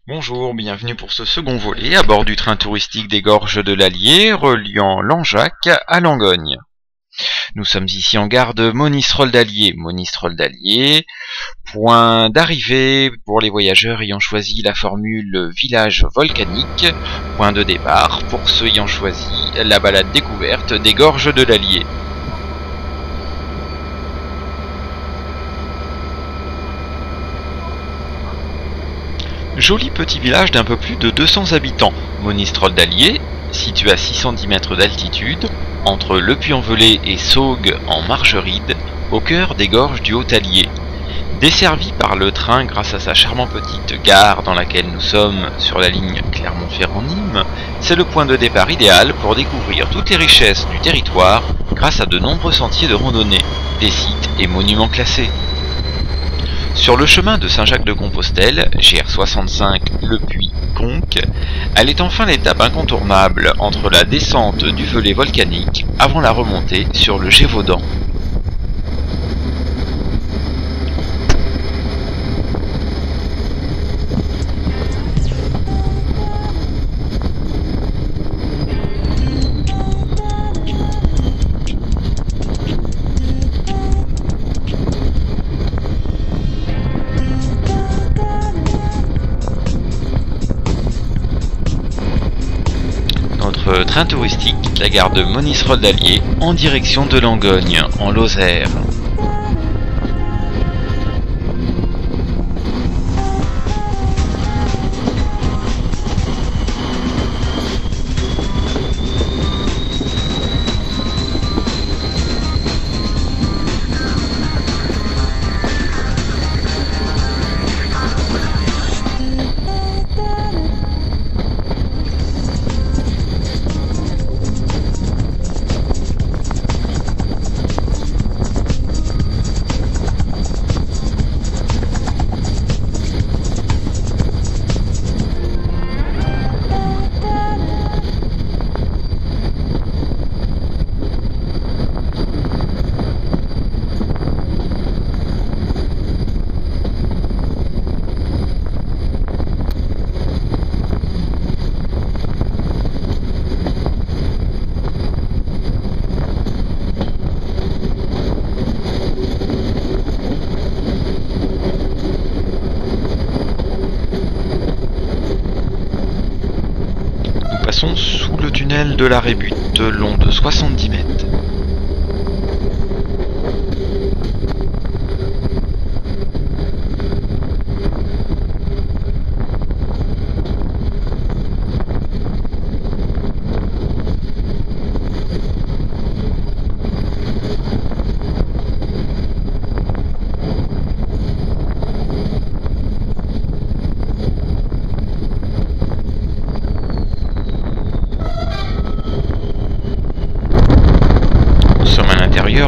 Bonjour, bienvenue pour ce second volet à bord du train touristique des Gorges de l'Allier reliant Langeac à Langogne. Nous sommes ici en gare de Monistrol-d'Allier. Monistrol-d'Allier, point d'arrivée pour les voyageurs ayant choisi la formule village volcanique, point de départ pour ceux ayant choisi la balade découverte des Gorges de l'Allier. Joli petit village d'un peu plus de 200 habitants, Monistrol-d'Allier, situé à 610 mètres d'altitude, entre Le Puy-en-Velay et Saugues en Margeride, au cœur des gorges du Haut-Allier. Desservi par le train grâce à sa charmante petite gare dans laquelle nous sommes sur la ligne Clermont-Ferrand-Nîmes, c'est le point de départ idéal pour découvrir toutes les richesses du territoire grâce à de nombreux sentiers de randonnée, des sites et monuments classés. Sur le chemin de Saint-Jacques-de-Compostelle, GR65 Le Puy-Conques, elle est enfin l'étape incontournable entre la descente du Velay volcanique avant la remontée sur le Gévaudan. Notre train touristique quitte la gare de Monistrol-d'Allier en direction de Langogne, en Lozère. Passons sous le tunnel de la Rébute, long de 70 mètres.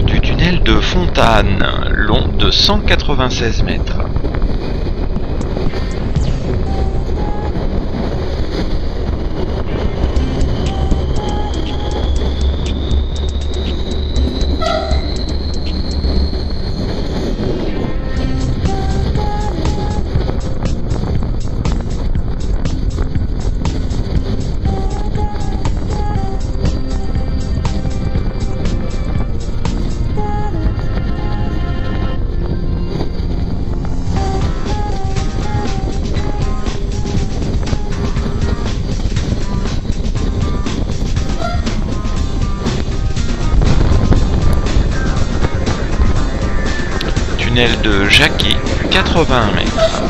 Du tunnel de Fontane, long de 196 mètres. Tunnel de Jacquet, 81 mètres.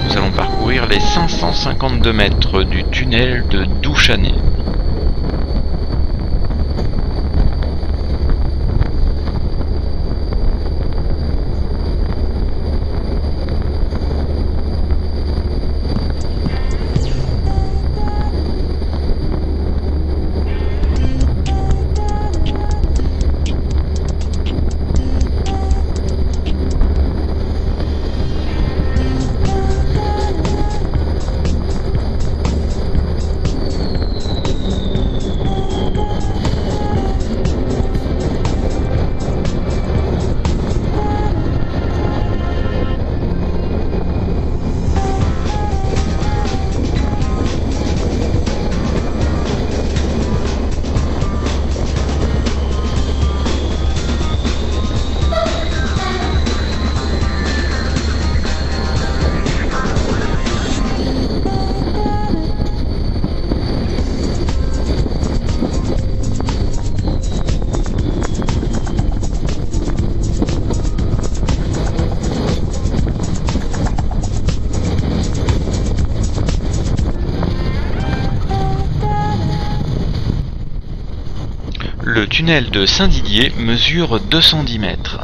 Nous allons parcourir les 552 mètres du tunnel de Douchanet. Le tunnel de Saint-Didier mesure 210 mètres.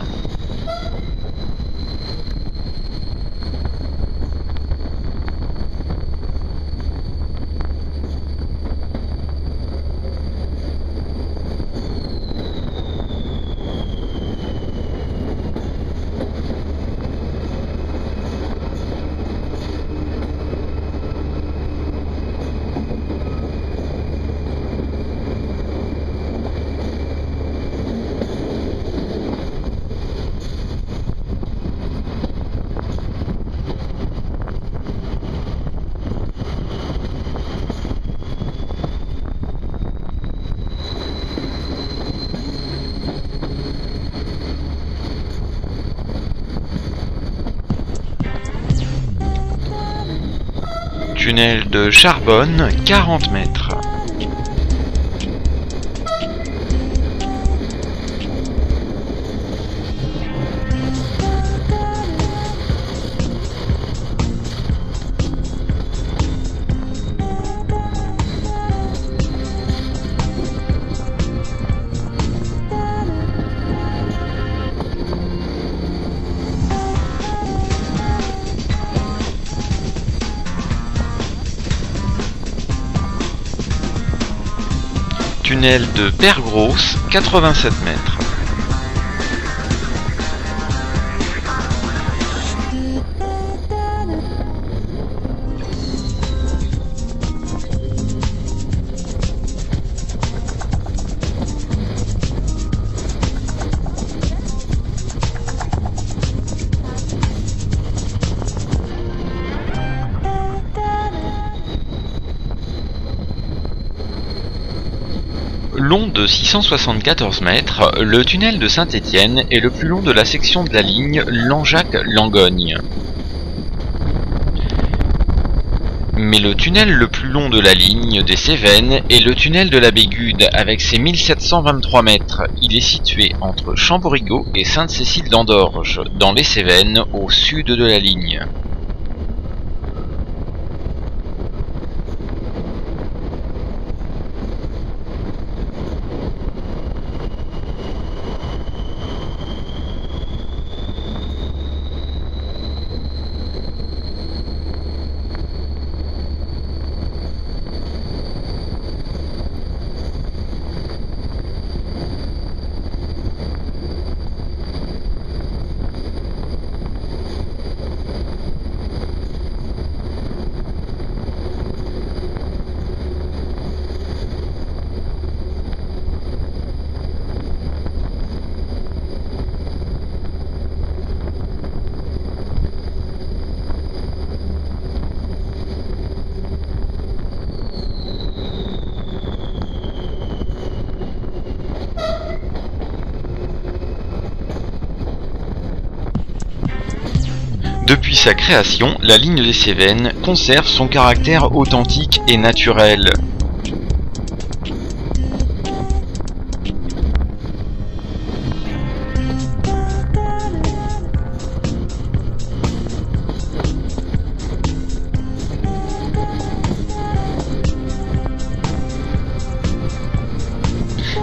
Tunnel de Charbonne, 40 mètres. Tunnel de Pergrosse, 87 mètres. Long de 674 mètres, le tunnel de Saint-Étienne est le plus long de la section de la ligne Langeac-Langogne. Mais le tunnel le plus long de la ligne des Cévennes est le tunnel de la Bégude avec ses 1723 mètres. Il est situé entre Chamborigot et Sainte-Cécile-d'Andorge, dans les Cévennes, au sud de la ligne. Depuis sa création, la ligne des Cévennes conserve son caractère authentique et naturel.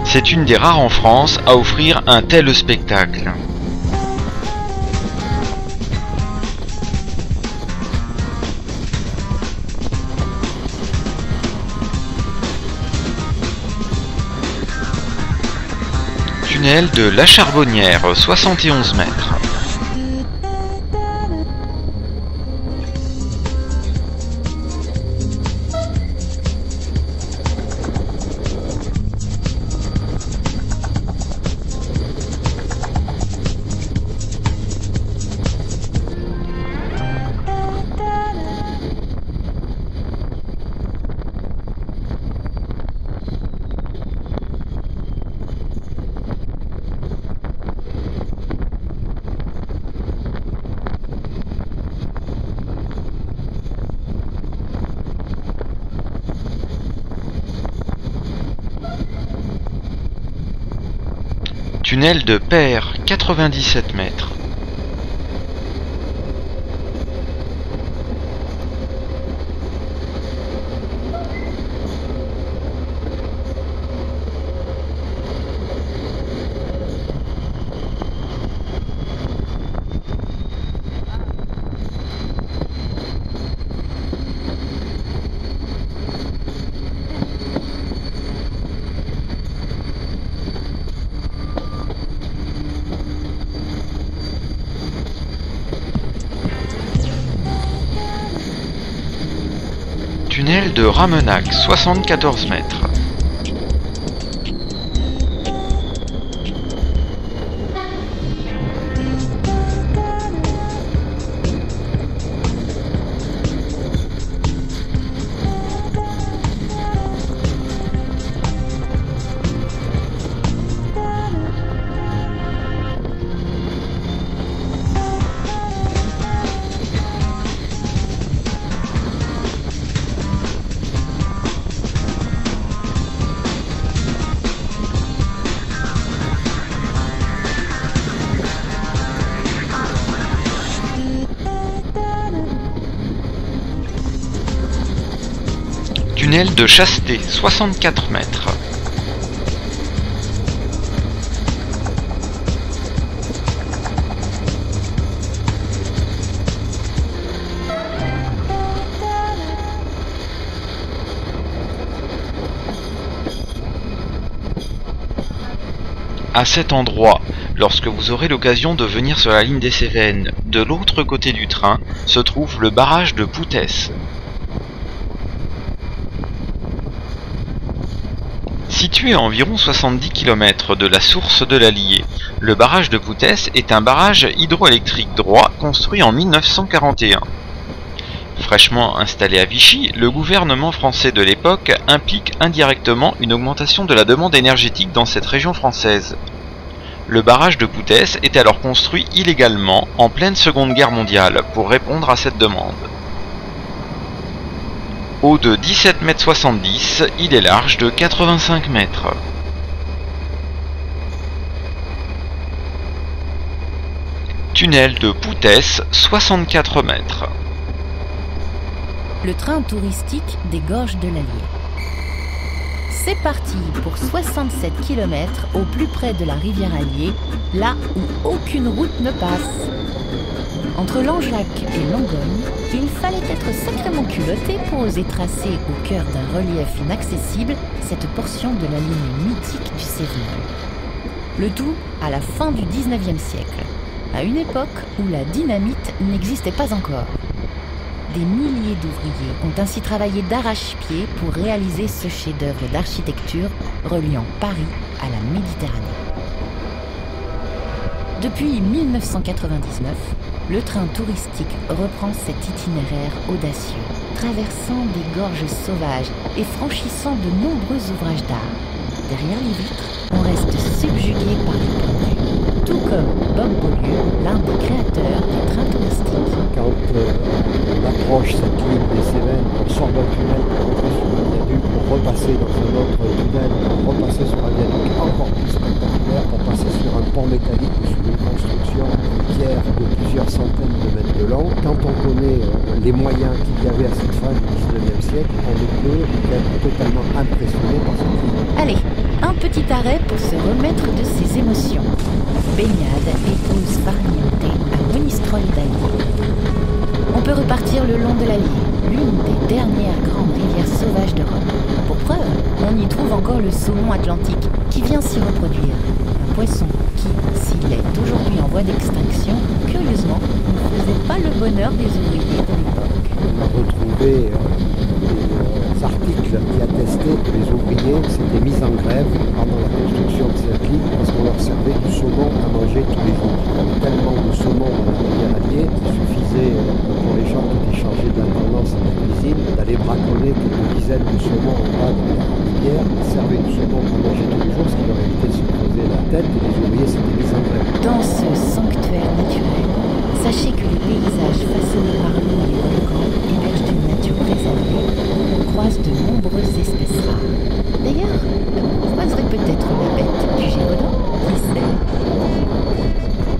C'est une des rares en France à offrir un tel spectacle. Tunnel de La Charbonnière, 71 mètres. Tunnel de Père, 97 mètres. Tunnel de Ramenac, 74 mètres. Tunnel de Chasté, 64 mètres. À cet endroit, lorsque vous aurez l'occasion de venir sur la ligne des Cévennes, de l'autre côté du train se trouve le barrage de Poutès. Situé à environ 70 km de la source de l'Allier, le barrage de Poutès est un barrage hydroélectrique droit construit en 1941. Fraîchement installé à Vichy, le gouvernement français de l'époque implique indirectement une augmentation de la demande énergétique dans cette région française. Le barrage de Poutès est alors construit illégalement en pleine Seconde Guerre mondiale pour répondre à cette demande. Haut de 17,70 m, il est large de 85 mètres. Tunnel de Poutès, 64 mètres. Le train touristique des Gorges de l'Allier. C'est parti pour 67 km au plus près de la rivière Allier, là où aucune route ne passe. Entre Langeac et Langogne, il fallait être sacrément culotté pour oser tracer au cœur d'un relief inaccessible cette portion de la ligne mythique du Cévenol. Le tout à la fin du 19e siècle, à une époque où la dynamite n'existait pas encore. Des milliers d'ouvriers ont ainsi travaillé d'arrache-pied pour réaliser ce chef-d'œuvre d'architecture reliant Paris à la Méditerranée. Depuis 1999, le train touristique reprend cet itinéraire audacieux, traversant des gorges sauvages et franchissant de nombreux ouvrages d'art. Derrière les vitres, on reste subjugué par les pendus, tout comme Bob Beaulieu, l'un des créateurs des trains touristiques. Quand on approche cette ligne des Cévennes, on sort d'un tunnel pour rentrer sur un viaduc, pour repasser dans un autre tunnel, pour repasser sur un viaduc encore plus spectaculaire, pour passer sur un pont métallique ou sur une construction en pierre de plusieurs centaines de mètres de long. Quand on connaît les moyens qu'il y avait à cette fin du 19e siècle, on ne peut être totalement impressionné par cette ligne. Allez, un petit arrêt pour se remettre de ses émotions. Baignade et pause farniente à Monistrol d'Allier. On peut repartir le long de l'Allier, l'une des dernières grandes rivières sauvages d'Europe. Pour preuve, on y trouve encore le saumon atlantique qui vient s'y reproduire. Un poisson qui, s'il est aujourd'hui en voie d'extinction, curieusement, ne faisait pas le bonheur des ouvriers de l'époque. On a retrouvé des articles qui attestaient que les ouvriers s'étaient mis en grève pendant la construction de cette ligne parce qu'on leur servait du saumon à manger tous les jours. Il y avait tellement de saumon dans la rivière Allier qu'il suffisait pour les gens qui étaient chargés de l'intendance à la cuisine d'aller braconner quelques dizaines de saumons en bas de la rivière, servaient du saumon pour manger tous les jours, ce qui leur évitait de se creuser la tête et les ouvriers s'étaient mis en grève. Dans ce sanctuaire naturel, sachez que les paysages façonnés par l'eau et les volcans hébergent d'une nature préservée. On croise de nombreuses espèces rares. D'ailleurs, vous croiserez peut-être la bête du Gévaudan, qui sait.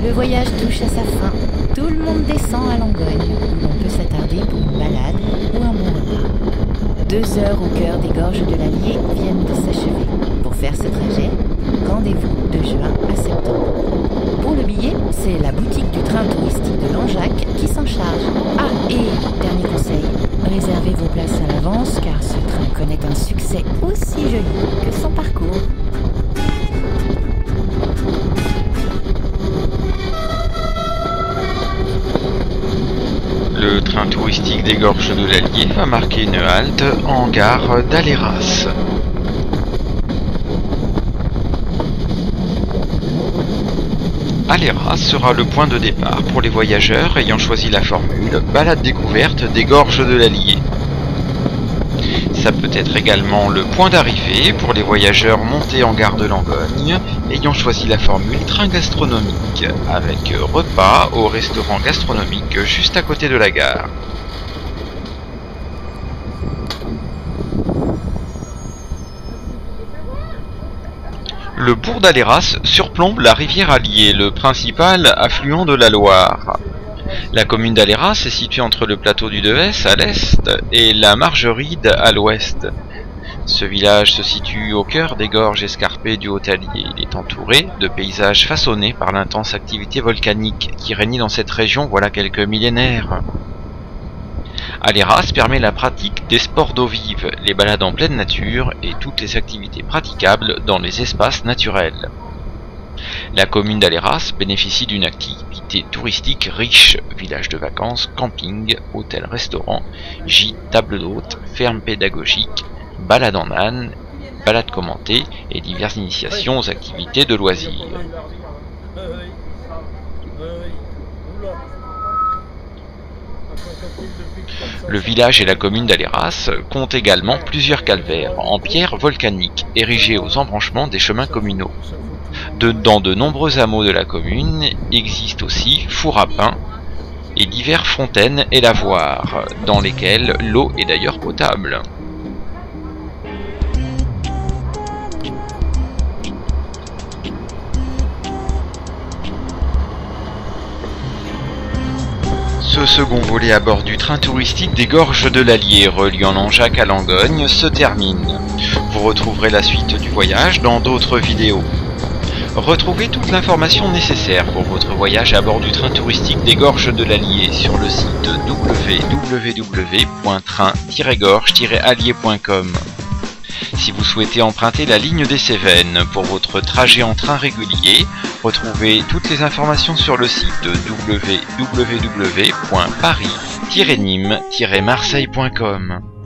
Le voyage touche à sa fin. Tout le monde descend à Langogne, où l'on peut s'attarder pour une balade ou un bon repas. 2 heures au cœur des gorges de l'Allier viennent de s'achever. Pour faire ce trajet, rendez-vous de juin à septembre. Pour le billet, c'est la boutique du train touristique de Langeac qui s'en charge. Ah, et dernier conseil, réservez vos places à l'avance car ce train connaît un succès aussi joli que son parcours. Le train touristique des Gorges de l'Allier va marquer une halte en gare d'Aléras. Aléras sera le point de départ pour les voyageurs ayant choisi la formule balade découverte des Gorges de l'Allier. Ça peut être également le point d'arrivée pour les voyageurs montés en gare de Langogne ayant choisi la formule train gastronomique avec repas au restaurant gastronomique juste à côté de la gare. Le bourg d'Aléras surplombe la rivière Allier, le principal affluent de la Loire. La commune d'Aléras est située entre le plateau du Devès à l'est et la Margeride à l'ouest. Ce village se situe au cœur des gorges escarpées du Haut-Allier. Il est entouré de paysages façonnés par l'intense activité volcanique qui régnait dans cette région voilà quelques millénaires. Aléras permet la pratique des sports d'eau vive, les balades en pleine nature et toutes les activités praticables dans les espaces naturels. La commune d'Aléras bénéficie d'une activité touristique riche, village de vacances, camping, hôtel-restaurant, gîtes, table d'hôtes, ferme pédagogique, balades en âne, balades commentées et diverses initiations aux activités de loisirs. Le village et la commune d'Aléras comptent également plusieurs calvaires en pierre volcanique érigés aux embranchements des chemins communaux. Dans de nombreux hameaux de la commune existent aussi fours à pain et diverses fontaines et lavoirs, dans lesquelles l'eau est d'ailleurs potable. Ce second volet à bord du train touristique des Gorges de l'Allier reliant Langeac à Langogne se termine. Vous retrouverez la suite du voyage dans d'autres vidéos. Retrouvez toute l'information nécessaire pour votre voyage à bord du train touristique des Gorges de l'Allier sur le site www.train-gorge-allier.com. Si vous souhaitez emprunter la ligne des Cévennes pour votre trajet en train régulier, retrouvez toutes les informations sur le site www.paris-nîmes-marseille.com.